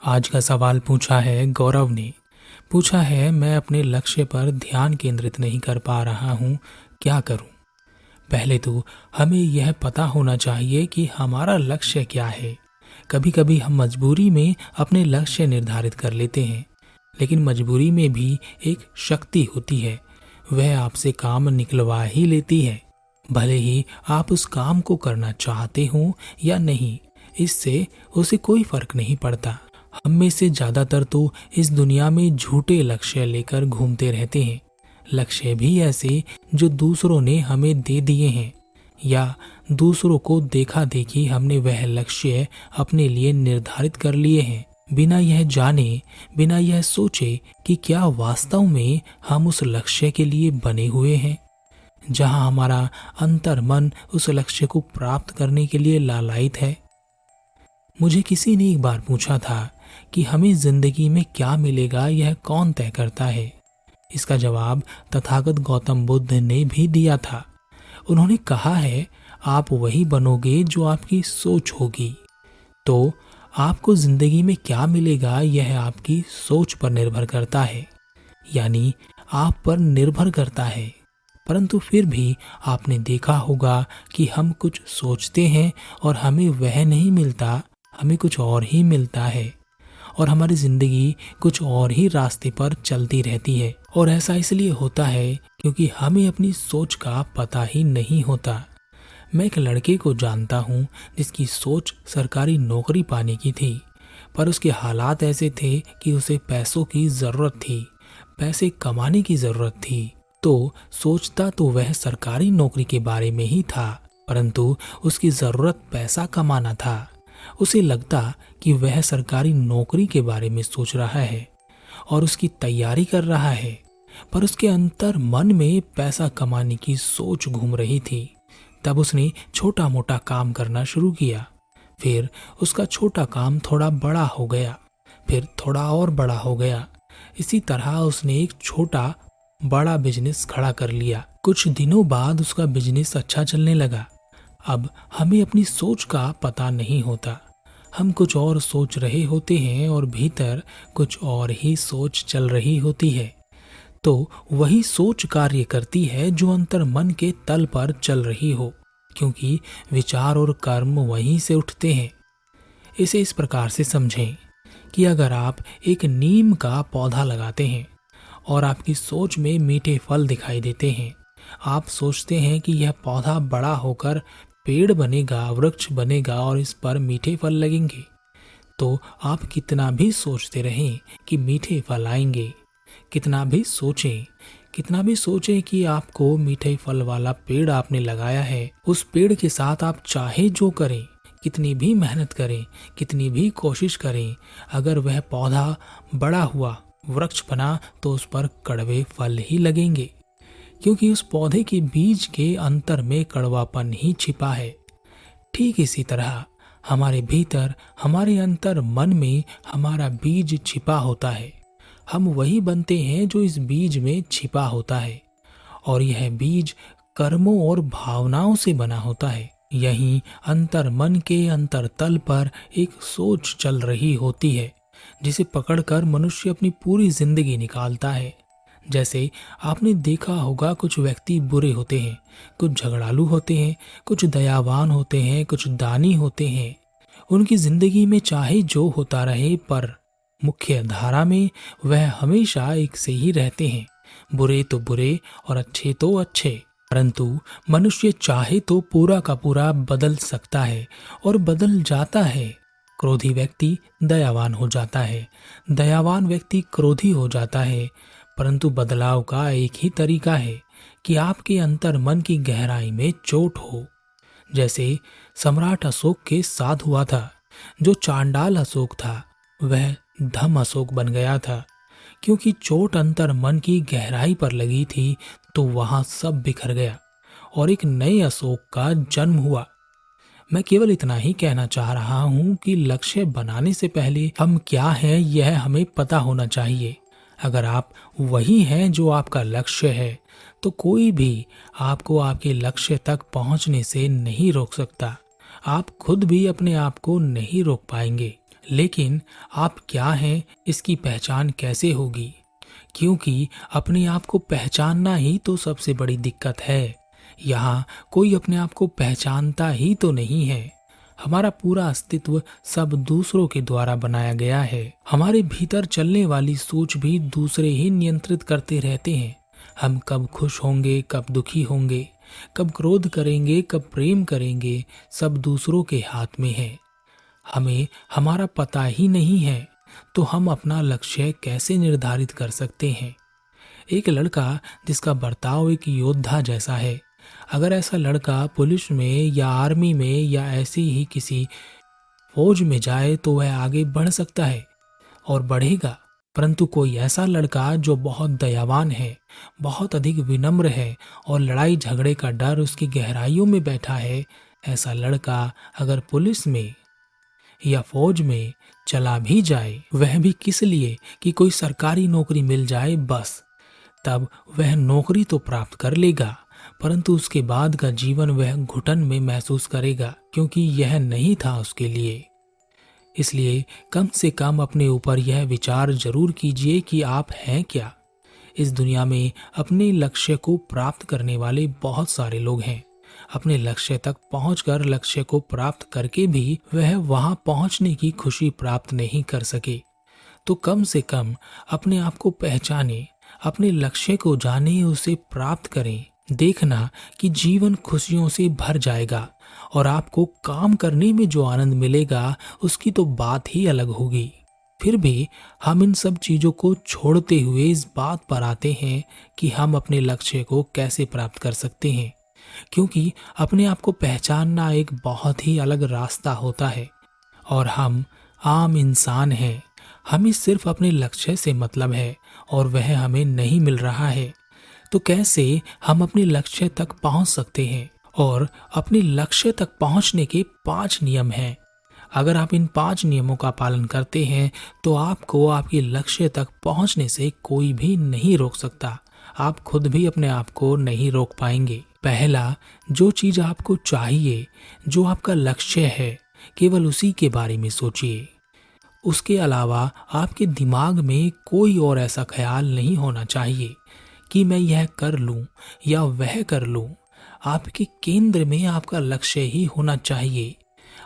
आज का सवाल पूछा है गौरव ने। पूछा है, मैं अपने लक्ष्य पर ध्यान केंद्रित नहीं कर पा रहा हूँ, क्या करूँ? पहले तो हमें यह पता होना चाहिए कि हमारा लक्ष्य क्या है। कभी कभी हम मजबूरी में अपने लक्ष्य निर्धारित कर लेते हैं, लेकिन मजबूरी में भी एक शक्ति होती है, वह आपसे काम निकलवा ही लेती है। भले ही आप उस काम को करना चाहते हो या नहीं, इससे उसे कोई फर्क नहीं पड़ता। हम में से ज्यादातर तो इस दुनिया में झूठे लक्ष्य लेकर घूमते रहते हैं। लक्ष्य भी ऐसे जो दूसरों ने हमें दे दिए हैं, या दूसरों को देखा देखी हमने वह लक्ष्य अपने लिए निर्धारित कर लिए हैं, बिना यह जाने, बिना यह सोचे कि क्या वास्तव में हम उस लक्ष्य के लिए बने हुए हैं। जहां हमारा अंतर मन उस लक्ष्य को प्राप्त करने के लिए लालायित है। मुझे किसी ने एक बार पूछा था कि हमें जिंदगी में क्या मिलेगा, यह कौन तय करता है? इसका जवाब तथागत गौतम बुद्ध ने भी दिया था। उन्होंने कहा है, आप वही बनोगे जो आपकी सोच होगी। तो आपको जिंदगी में क्या मिलेगा, यह आपकी सोच पर निर्भर करता है, यानी आप पर निर्भर करता है। परंतु फिर भी आपने देखा होगा कि हम कुछ सोचते हैं और हमें वह नहीं मिलता, हमें कुछ और ही मिलता है, और हमारी जिंदगी कुछ और ही रास्ते पर चलती रहती है। और ऐसा इसलिए होता है क्योंकि हमें अपनी सोच का पता ही नहीं होता। मैं एक लड़के को जानता हूँ जिसकी सोच सरकारी नौकरी पाने की थी, पर उसके हालात ऐसे थे कि उसे पैसों की जरूरत थी, पैसे कमाने की जरूरत थी। तो सोचता तो वह सरकारी नौकरी के बारे में ही था, परंतु उसकी जरूरत पैसा कमाना था। उसे लगता कि वह सरकारी नौकरी के बारे में सोच रहा है और उसकी तैयारी कर रहा है, पर उसके अंतर मन में पैसा कमाने की सोच घूम रही थी। तब उसने छोटा मोटा काम करना शुरू किया। फिर उसका छोटा काम थोड़ा बड़ा हो गया, फिर थोड़ा और बड़ा हो गया। इसी तरह उसने एक छोटा बड़ा बिजनेस खड़ा कर लिया। कुछ दिनों बाद उसका बिजनेस अच्छा चलने लगा। अब हमें अपनी सोच का पता नहीं होता। हम कुछ और सोच रहे होते हैं और भीतर कुछ और ही सोच चल रही होती है। तो वही सोच कार्य करती है जो अंतर मन के तल पर चल रही हो, क्योंकि विचार और कर्म वहीं से उठते हैं। इसे इस प्रकार से समझें कि अगर आप एक नीम का पौधा लगाते हैं और आपकी सोच में मीठे फल दिखाई देते हैं, आप सोचते हैं कि यह पौधा बड़ा होकर पेड़ बनेगा, वृक्ष बनेगा और इस पर मीठे फल लगेंगे, तो आप कितना भी सोचते रहें कि मीठे फल आएंगे, कितना भी सोचें कि आपको मीठे फल वाला पेड़ आपने लगाया है, उस पेड़ के साथ आप चाहे जो करें, कितनी भी मेहनत करें, कितनी भी कोशिश करें, अगर वह पौधा बड़ा हुआ, वृक्ष बना, तो उस पर कड़वे फल ही लगेंगे, क्योंकि उस पौधे के बीज के अंतर में कड़वापन ही छिपा है। ठीक इसी तरह हमारे भीतर, हमारे अंतर मन में हमारा बीज छिपा होता है। हम वही बनते हैं जो इस बीज में छिपा होता है, और यह बीज कर्मों और भावनाओं से बना होता है। यहीं अंतर मन के अंतरतल पर एक सोच चल रही होती है, जिसे पकड़कर मनुष्य अपनी पूरी जिंदगी निकालता है। जैसे आपने देखा होगा, कुछ व्यक्ति बुरे होते हैं, कुछ झगड़ालू होते हैं, कुछ दयावान होते हैं, कुछ दानी होते हैं। उनकी जिंदगी में चाहे जो होता रहे, पर मुख्य धारा में वह हमेशा एक से ही रहते हैं। बुरे तो बुरे और अच्छे तो अच्छे। परंतु मनुष्य चाहे तो पूरा का पूरा बदल सकता है और बदल जाता है। क्रोधी व्यक्ति दयावान हो जाता है, दयावान व्यक्ति क्रोधी हो जाता है। परंतु बदलाव का एक ही तरीका है कि आपके अंतर मन की गहराई में चोट हो। जैसे सम्राट अशोक के साथ हुआ था। जो चांडाल अशोक था, वह धम अशोक बन गया था, क्योंकि चोट अंतर मन की गहराई पर लगी थी। तो वहां सब बिखर गया और एक नए अशोक का जन्म हुआ। मैं केवल इतना ही कहना चाह रहा हूं कि लक्ष्य बनाने से पहले हम क्या हैं, यह हमें पता होना चाहिए। अगर आप वही हैं जो आपका लक्ष्य है, तो कोई भी आपको आपके लक्ष्य तक पहुंचने से नहीं रोक सकता। आप खुद भी अपने आप को नहीं रोक पाएंगे। लेकिन आप क्या हैं इसकी पहचान कैसे होगी? क्योंकि अपने आप को पहचानना ही तो सबसे बड़ी दिक्कत है। यहाँ कोई अपने आप को पहचानता ही तो नहीं है। हमारा पूरा अस्तित्व सब दूसरों के द्वारा बनाया गया है। हमारे भीतर चलने वाली सोच भी दूसरे ही नियंत्रित करते रहते हैं। हम कब खुश होंगे, कब दुखी होंगे, कब क्रोध करेंगे, कब प्रेम करेंगे, सब दूसरों के हाथ में है। हमें हमारा पता ही नहीं है तो हम अपना लक्ष्य कैसे निर्धारित कर सकते हैं? एक लड़का जिसका बर्ताव एक योद्धा जैसा है, अगर ऐसा लड़का पुलिस में या आर्मी में या ऐसी ही किसी फौज में जाए तो वह आगे बढ़ सकता है और बढ़ेगा। परंतु कोई ऐसा लड़का जो बहुत दयावान है, बहुत अधिक विनम्र है और लड़ाई झगड़े का डर उसकी गहराइयों में बैठा है, ऐसा लड़का अगर पुलिस में या फौज में चला भी जाए, वह भी किस लिए कि कोई सरकारी नौकरी मिल जाए बस, तब वह नौकरी तो प्राप्त कर लेगा, परंतु उसके बाद का जीवन वह घुटन में महसूस करेगा, क्योंकि यह नहीं था उसके लिए। इसलिए कम से कम अपने ऊपर यह विचार जरूर कीजिए कि आप हैं क्या। इस दुनिया में अपने लक्ष्य को प्राप्त करने वाले बहुत सारे लोग हैं। अपने लक्ष्य तक पहुंचकर लक्ष्य को प्राप्त करके भी वह वहां पहुंचने की खुशी प्राप्त नहीं कर सके। तो कम से कम अपने आप को पहचाने, अपने लक्ष्य को जाने, उसे प्राप्त करें। देखना कि जीवन खुशियों से भर जाएगा और आपको काम करने में जो आनंद मिलेगा उसकी तो बात ही अलग होगी। फिर भी हम इन सब चीजों को छोड़ते हुए इस बात पर आते हैं कि हम अपने लक्ष्य को कैसे प्राप्त कर सकते हैं, क्योंकि अपने आप को पहचानना एक बहुत ही अलग रास्ता होता है और हम आम इंसान हैं। हमें सिर्फ अपने लक्ष्य से मतलब है और वह हमें नहीं मिल रहा है। तो कैसे हम अपने लक्ष्य तक पहुंच सकते हैं? और अपने लक्ष्य तक पहुंचने के 5 नियम हैं। अगर आप इन 5 नियमों का पालन करते हैं तो आपको आपके लक्ष्य तक पहुंचने से कोई भी नहीं रोक सकता। आप खुद भी अपने आप को नहीं रोक पाएंगे। पहला, जो चीज आपको चाहिए, जो आपका लक्ष्य है, केवल उसी के बारे में सोचिए। उसके अलावा आपके दिमाग में कोई और ऐसा ख्याल नहीं होना चाहिए कि मैं यह कर लूं या वह कर लूं। आपके केंद्र में आपका लक्ष्य ही होना चाहिए।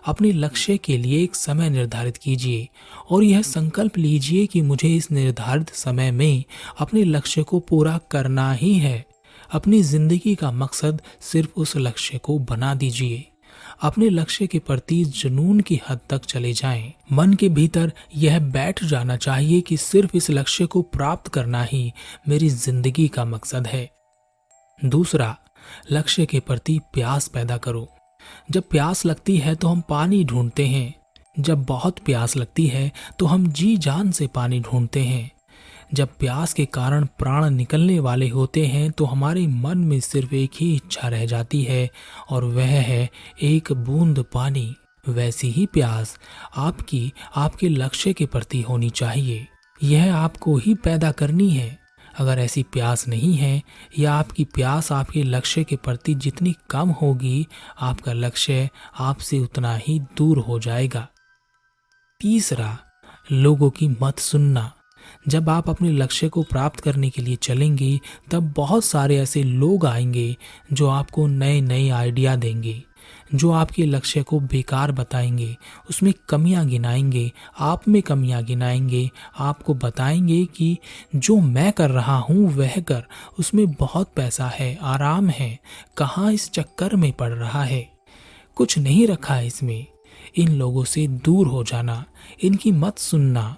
अपने लक्ष्य के लिए एक समय निर्धारित कीजिए और यह संकल्प लीजिए कि मुझे इस निर्धारित समय में अपने लक्ष्य को पूरा करना ही है। अपनी जिंदगी का मकसद सिर्फ उस लक्ष्य को बना दीजिए। अपने लक्ष्य के प्रति जुनून की हद तक चले जाएं। मन के भीतर यह बैठ जाना चाहिए कि सिर्फ इस लक्ष्य को प्राप्त करना ही मेरी जिंदगी का मकसद है। दूसरा, लक्ष्य के प्रति प्यास पैदा करो। जब प्यास लगती है तो हम पानी ढूंढते हैं। जब बहुत प्यास लगती है तो हम जी जान से पानी ढूंढते हैं। जब प्यास के कारण प्राण निकलने वाले होते हैं तो हमारे मन में सिर्फ एक ही इच्छा रह जाती है और वह है एक बूंद पानी। वैसी ही प्यास आपकी आपके लक्ष्य के प्रति होनी चाहिए। यह आपको ही पैदा करनी है। अगर ऐसी प्यास नहीं है या आपकी प्यास आपके लक्ष्य के प्रति जितनी कम होगी, आपका लक्ष्य आपसे उतना ही दूर हो जाएगा। तीसरा, लोगों की मत सुनना। जब आप अपने लक्ष्य को प्राप्त करने के लिए चलेंगे तब बहुत सारे ऐसे लोग आएंगे जो आपको नए नए आइडिया देंगे, जो आपके लक्ष्य को बेकार बताएंगे, उसमें कमियां गिनाएंगे, आप में कमियां गिनाएंगे, आपको बताएंगे कि जो मैं कर रहा हूं वह कर, उसमें बहुत पैसा है, आराम है, कहाँ इस चक्कर में पड़ रहा है, कुछ नहीं रखा है इसमें। इन लोगों से दूर हो जाना, इनकी मत सुनना।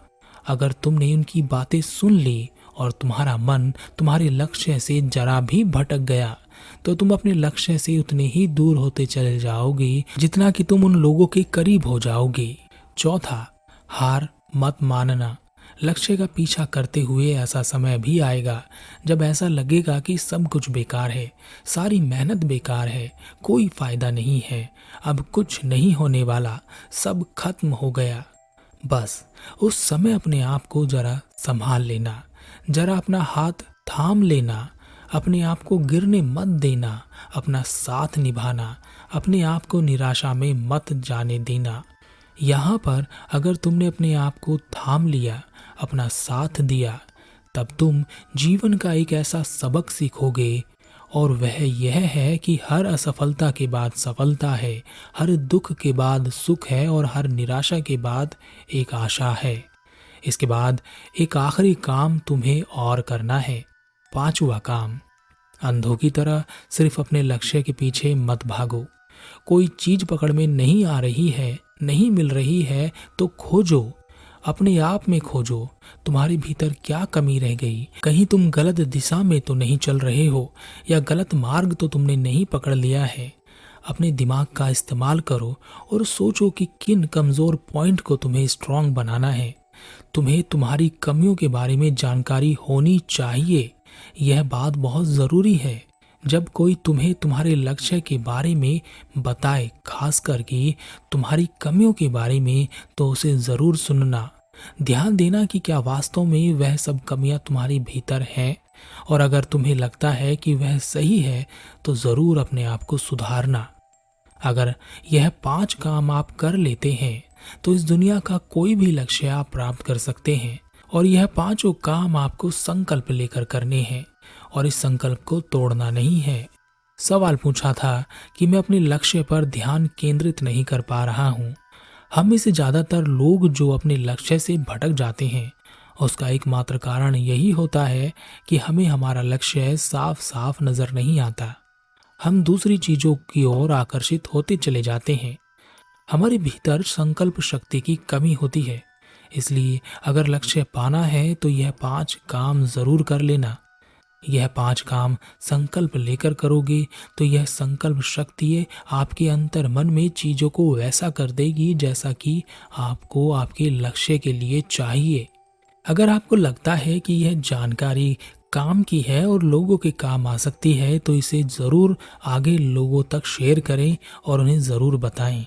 अगर तुमने उनकी बातें सुन ली और तुम्हारा मन तुम्हारे लक्ष्य से जरा भी भटक गया तो तुम अपने लक्ष्य से उतने ही दूर होते चले जाओगे जितना कि तुम उन लोगों के करीब हो जाओगे। चौथा, हार मत मानना। लक्ष्य का पीछा करते हुए ऐसा समय भी आएगा जब ऐसा लगेगा कि सब कुछ बेकार है, सारी मेहनत बेकार है, कोई फायदा नहीं है, अब कुछ नहीं होने वाला, सब खत्म हो गया। बस उस समय अपने आप को जरा संभाल लेना, जरा अपना हाथ थाम लेना, अपने आप को गिरने मत देना, अपना साथ निभाना, अपने आप को निराशा में मत जाने देना। यहाँ पर अगर तुमने अपने आप को थाम लिया, अपना साथ दिया, तब तुम जीवन का एक ऐसा सबक सीखोगे, और वह यह है कि हर असफलता के बाद सफलता है, हर दुख के बाद सुख है और हर निराशा के बाद एक आशा है। इसके बाद एक आखिरी काम तुम्हें और करना है, पांचवा काम। अंधों की तरह सिर्फ अपने लक्ष्य के पीछे मत भागो। कोई चीज पकड़ में नहीं आ रही है, नहीं मिल रही है तो खोजो, अपने आप में खोजो। तुम्हारे भीतर क्या कमी रह गई? कहीं तुम गलत दिशा में तो नहीं चल रहे हो, या गलत मार्ग तो तुमने नहीं पकड़ लिया है? अपने दिमाग का इस्तेमाल करो और सोचो कि किन कमजोर पॉइंट को तुम्हें स्ट्रांग बनाना है। तुम्हें तुम्हारी कमियों के बारे में जानकारी होनी चाहिए। यह बात बहुत जरूरी है। जब कोई तुम्हें तुम्हारे लक्ष्य के बारे में बताए, खासकर कि तुम्हारी कमियों के बारे में, तो उसे जरूर सुनना। ध्यान देना कि क्या वास्तव में वह सब कमियां तुम्हारी भीतर हैं, और अगर तुम्हें लगता है कि वह सही है तो जरूर अपने आप को सुधारना। अगर यह 5 काम आप कर लेते हैं तो इस दुनिया का कोई भी लक्ष्य आप प्राप्त कर सकते हैं। और यह 5 काम आपको संकल्प लेकर करने हैं, और इस संकल्प को तोड़ना नहीं है। सवाल पूछा था कि मैं अपने लक्ष्य पर ध्यान केंद्रित नहीं कर पा रहा हूँ। हम में से ज्यादातर लोग जो अपने लक्ष्य से भटक जाते हैं, उसका एकमात्र कारण यही होता है कि हमें हमारा लक्ष्य साफ साफ नजर नहीं आता। हम दूसरी चीजों की ओर आकर्षित होते चले जाते हैं। हमारे भीतर संकल्प शक्ति की कमी होती है। इसलिए अगर लक्ष्य पाना है तो यह 5 काम जरूर कर लेना। यह 5 काम संकल्प लेकर करोगे तो यह संकल्प शक्ति आपके अंतर मन में चीजों को वैसा कर देगी जैसा कि आपको आपके लक्ष्य के लिए चाहिए। अगर आपको लगता है कि यह जानकारी काम की है और लोगों के काम आ सकती है, तो इसे जरूर आगे लोगों तक शेयर करें और उन्हें जरूर बताएं।